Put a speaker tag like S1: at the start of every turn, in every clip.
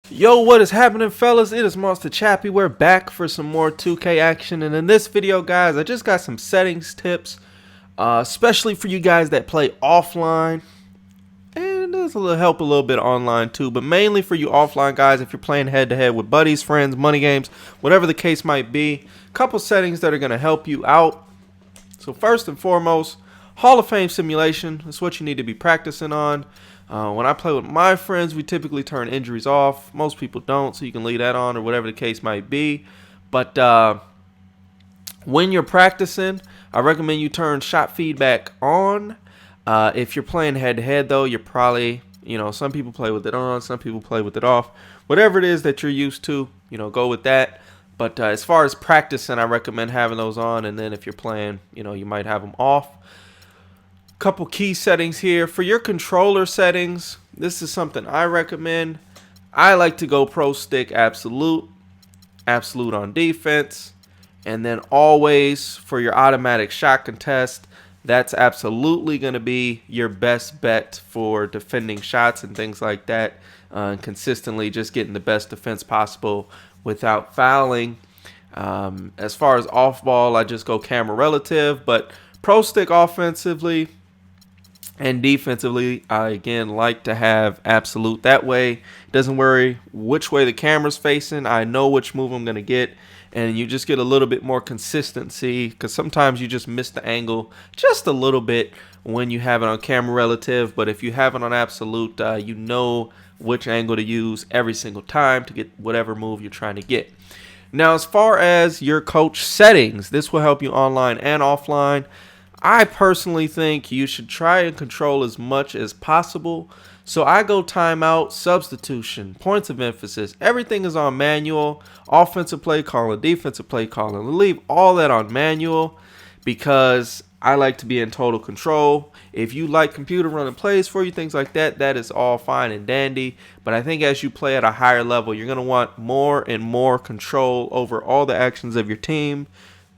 S1: Yo, what is happening, fellas? It is Monster Chappie. We're back for some more 2K action, and in this video, guys, I just got some settings tips, especially for you guys that play offline, and this will help a little bit online too, but mainly for you offline guys. If you're playing head-to-head with buddies, friends, money games, whatever the case might be, couple settings that are going to help you out. So first and foremost, Hall of Fame simulation. That's what you need to be practicing on. When I play with my friends, we typically turn injuries off. Most people don't, so you can leave that on or whatever the case might be. But when you're practicing, I recommend you turn shot feedback on. If you're playing head-to-head, though, you're probably, some people play with it on, some people play with it off. Whatever it is that you're used to, go with that. But as far as practicing, I recommend having those on. And then if you're playing, you might have them off. Couple key settings here for your controller settings. This is something I recommend. I like to go pro stick absolute on defense, and then always for your automatic shot contest. That's absolutely going to be your best bet for defending shots and things like that, and consistently just getting the best defense possible without fouling. As far as off ball, I just go camera relative, but pro stick offensively and defensively, I again like to have absolute. That way, it doesn't worry which way the camera's facing. I know which move I'm going to get, and you just get a little bit more consistency, because sometimes you just miss the angle just a little bit when you have it on camera relative. But if you have it on absolute, you know which angle to use every single time to get whatever move you're trying to get. Now, as far as your coach settings, this will help you online and offline. I personally think you should try and control as much as possible. So I go timeout, substitution, points of emphasis. Everything is on manual. Offensive play calling, defensive play calling. Leave all that on manual because I like to be in total control. If you like computer running plays for you, things like that, that is all fine and dandy. But I think as you play at a higher level, you're going to want more and more control over all the actions of your team.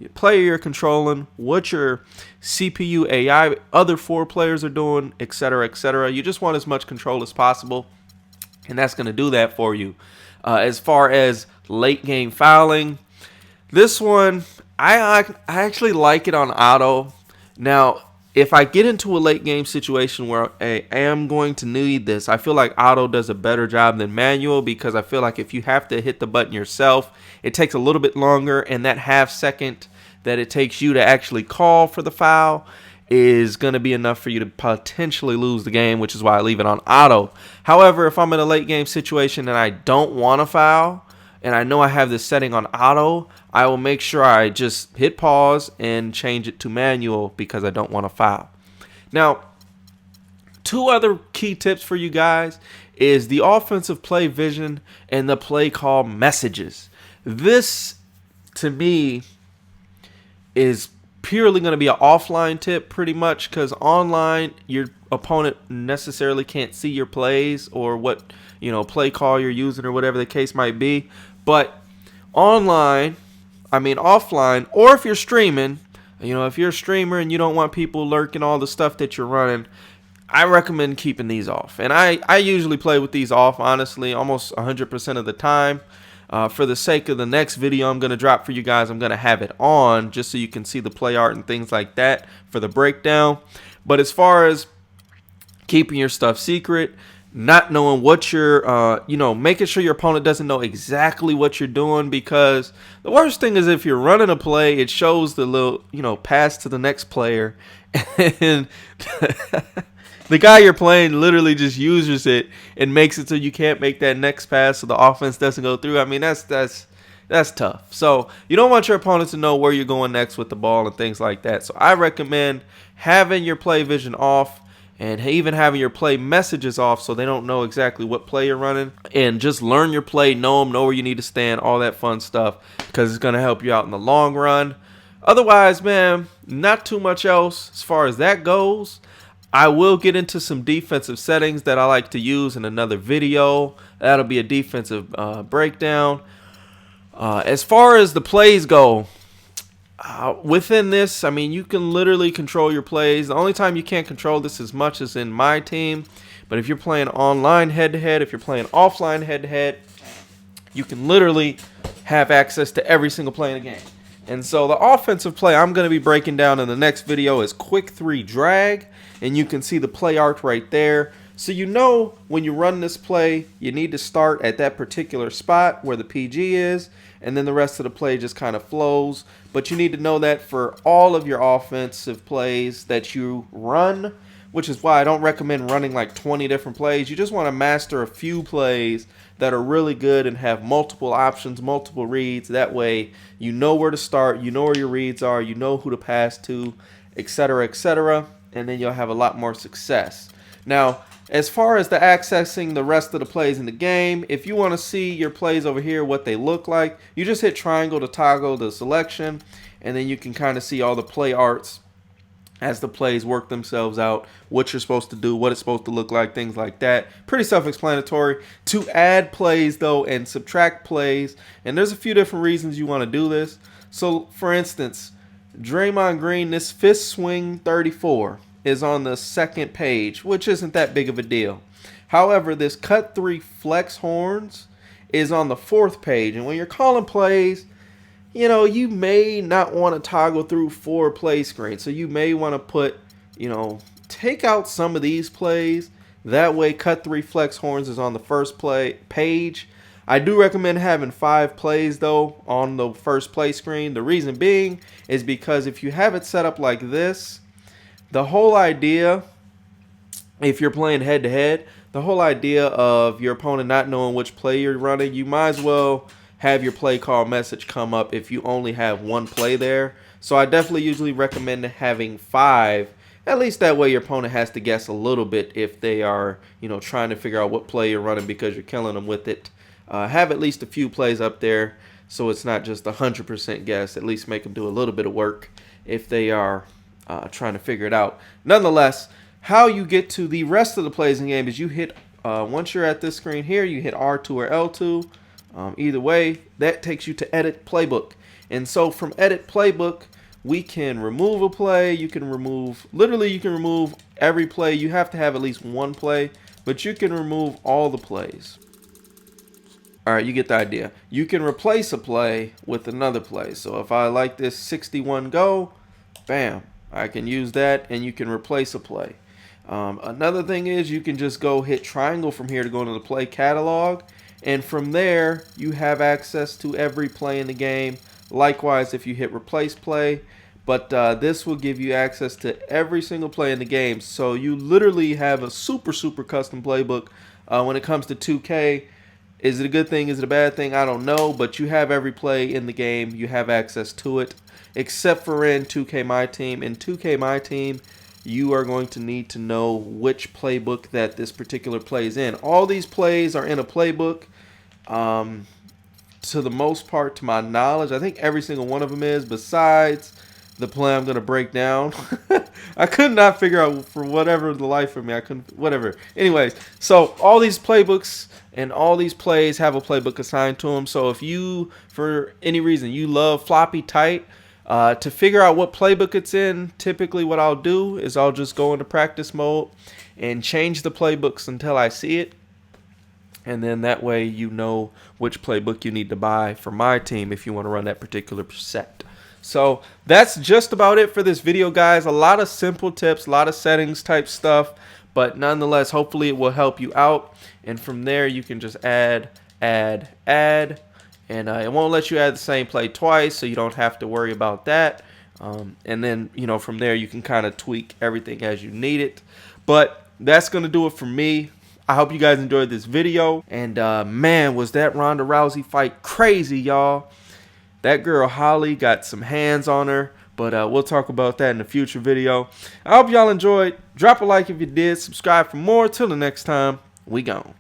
S1: Your player you're controlling, what your CPU, AI, other four players are doing, etc., etc. You just want as much control as possible, and that's going to do that for you. As far as late game fouling, this one, I actually like it on auto. Now, if I get into a late game situation where I am going to need this, I feel like auto does a better job than manual, because I feel like if you have to hit the button yourself, it takes a little bit longer, and that half second that it takes you to actually call for the foul is going to be enough for you to potentially lose the game, which is why I leave it on auto. However, if I'm in a late game situation and I don't want to foul, and I know I have this setting on auto, I will make sure I just hit pause and change it to manual because I don't want to foul. Now, two other key tips for you guys is the offensive play vision and the play call messages. This, to me, is purely going to be an offline tip pretty much, because online your opponent necessarily can't see your plays or what play call you're using or whatever the case might be. But offline, or if you're streaming, if you're a streamer and you don't want people lurking all the stuff that you're running, I recommend keeping these off. And I usually play with these off, honestly, almost 100% of the time. For the sake of the next video I'm going to drop for you guys, I'm going to have it on just so you can see the play art and things like that for the breakdown. But as far as keeping your stuff secret, not knowing what you're, making sure your opponent doesn't know exactly what you're doing, because the worst thing is if you're running a play, it shows the little, pass to the next player, and the guy you're playing literally just uses it and makes it so you can't make that next pass, so the offense doesn't go through. I mean, that's tough. So you don't want your opponent to know where you're going next with the ball and things like that. So I recommend having your play vision off and even having your play messages off so they don't know exactly what play you're running. And just learn your play, know where you need to stand, all that fun stuff, because it's going to help you out in the long run. Otherwise, man, not too much else as far as that goes. I will get into some defensive settings that I like to use in another video. That'll be a defensive breakdown. As far as the plays go, within this, you can literally control your plays. The only time you can't control this as much as in my team, But if you're playing online head-to-head, if you're playing offline head-to-head, you can literally have access to every single play in the game. And so the offensive play I'm going to be breaking down in the next video is quick 3 drag, and you can see the play art right there. So you know when you run this play, you need to start at that particular spot where the PG is, and then the rest of the play just kind of flows. But you need to know that for all of your offensive plays that you run, which is why I don't recommend running like 20 different plays. You just want to master a few plays that are really good and have multiple options, multiple reads. That way you know where to start, you know where your reads are, you know who to pass to, etc., and then you'll have a lot more success. Now, as far as the accessing the rest of the plays in the game, if you want to see your plays over here, what they look like, you just hit triangle to toggle the selection, and then you can kind of see all the play arts as the plays work themselves out, what you're supposed to do, what it's supposed to look like, things like that. Pretty self-explanatory. To add plays, though, and subtract plays, and there's a few different reasons you want to do this. So, for instance, Draymond Green, this fist swing 34 is on the second page, which isn't that big of a deal. However, this cut 3 flex horns is on the 4th page, and when you're calling plays, you know, you may not want to toggle through 4 play screens. So you may want to put, you know, take out some of these plays. That way cut 3 flex horns is on the first page. I do recommend having 5 plays though on the first play screen. The reason being is because if you have it set up like this, the whole idea, if you're playing head to head, the whole idea of your opponent not knowing which play you're running, you might as well have your play call message come up if you only have 1 play there. So I definitely usually recommend having 5. At least that way your opponent has to guess a little bit if they are, you know, trying to figure out what play you're running because you're killing them with it. Have at least a few plays up there so it's not just 100% guess. At least make them do a little bit of work if they are trying to figure it out. Nonetheless, how you get to the rest of the plays in the game is you hit, once you're at this screen here, you hit R2 or L2. Either way, that takes you to edit playbook. And so from edit playbook, we can remove a play. You can remove, literally you can remove every play. You have to have at least 1 play, but you can remove all the plays. All right, you get the idea. You can replace a play with another play. So if I like this 61 go, bam, I can use that and you can replace a play. Another thing is you can just go hit triangle from here to go into the play catalog. And from there, you have access to every play in the game. Likewise, if you hit replace play, but this will give you access to every single play in the game. So you literally have a super custom playbook when it comes to 2K. Is it a good thing? Is it a bad thing? I don't know, but you have every play in the game. You have access to it, except for in 2K My Team. In 2K My Team, you are going to need to know which playbook that this particular play is in. All these plays are in a playbook. To the most part, to my knowledge, I think every single one of them is, besides the play I'm going to break down. I could not figure out for whatever the life of me. I couldn't, whatever. Anyways, so all these playbooks and all these plays have a playbook assigned to them. So if you, for any reason, you love floppy tight, to figure out what playbook it's in, typically what I'll do is I'll just go into practice mode and change the playbooks until I see it. And then that way you know which playbook you need to buy for my team if you want to run that particular set. So that's just about it for this video, guys. A lot of simple tips, a lot of settings type stuff, but nonetheless, hopefully it will help you out. And from there, you can just add, and it won't let you add the same play twice, so you don't have to worry about that. And then, you know, from there, you can kind of tweak everything as you need it. But that's going to do it for me. I hope you guys enjoyed this video. And man, was that Ronda Rousey fight crazy, y'all. That girl Holly got some hands on her, but we'll talk about that in a future video. I hope y'all enjoyed. Drop a like if you did. Subscribe for more. Till the next time, we gone.